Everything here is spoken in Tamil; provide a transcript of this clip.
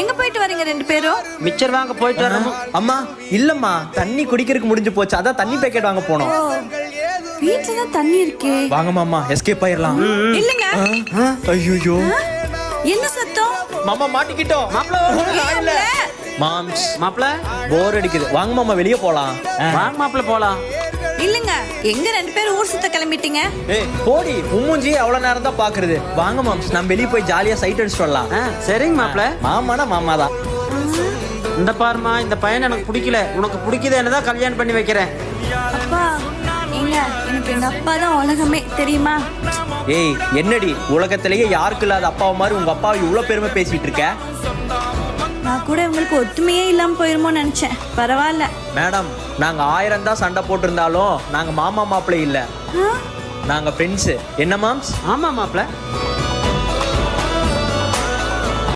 எங்க போயிட்டு வரீங்க ரெண்டு பேரும்? மிச்சர் வாங்க போயிட்டு வரோம். அம்மா இல்லம்மா, தண்ணி குடிக்கிறதுக்கு முடிஞ்சு போச்சு, அதான் தண்ணி பேக்கெட் வாங்க போனோம். வீட்டுல தான் தண்ணி இருக்கே. வாங்க மாமா, எஸ்கேப் ஆயிரலாம். இல்லங்க. ஐயோ என்ன சத்தம்? மாமா மாட்டிக்கிட்டோம். மாப்பிள்ள மாம்ஸ் மாப்பிள்ள போர் அடிக்குது, வாங்க மாமா வெளியே போலாம். வாங்க மாப்பிள்ள போலாம். இல்லங்க, எங்க ரெண்டு பேரும் ஊர் சுத்த கிளம்பிட்டீங்க? ஏய் போடி, உம்மூஞ்சி அவ்வளவு நேரம் தான் பாக்குறது. வாங்க மாம்ஸ், நம்ம வெளியே போய் ஜாலியா சைட் அடிச்சுட்டு வரலாம். சரிங்க மாப்பிள்ள. மாமானா மாமா தான். இந்த பாருமா, இந்த பையன் எனக்கு பிடிக்கல, உனக்கு பிடிக்குதுன்னு தான் கல்யாணம் பண்ணி வைக்கிறேன். அப்பா ஏங்க, எனக்கு எங்க அப்பா தான் உலகமே தெரியுமா? ஏய் என்னடி, உலகத்திலேயே யாருக்கு இல்லாத அப்பாவை மாதிரி உங்க அப்பாவை இவ்வளவு பெருமை பேசிட்டு இருக்க? நான் கூட உங்களுக்கு ஒத்துமையே இல்லாம போயிருமோன்னு நினைச்சேன். பரவாயில்ல மேடம், நாங்க 1000 தான் சண்டை போட்டிருந்தாலும் நாங்க மாமா மாப்பிள்ளை இல்ல, நாங்க ஃப்ரெண்ட்ஸ். என்ன மாம்ஸ்? ஆமா மாப்பிள்ள.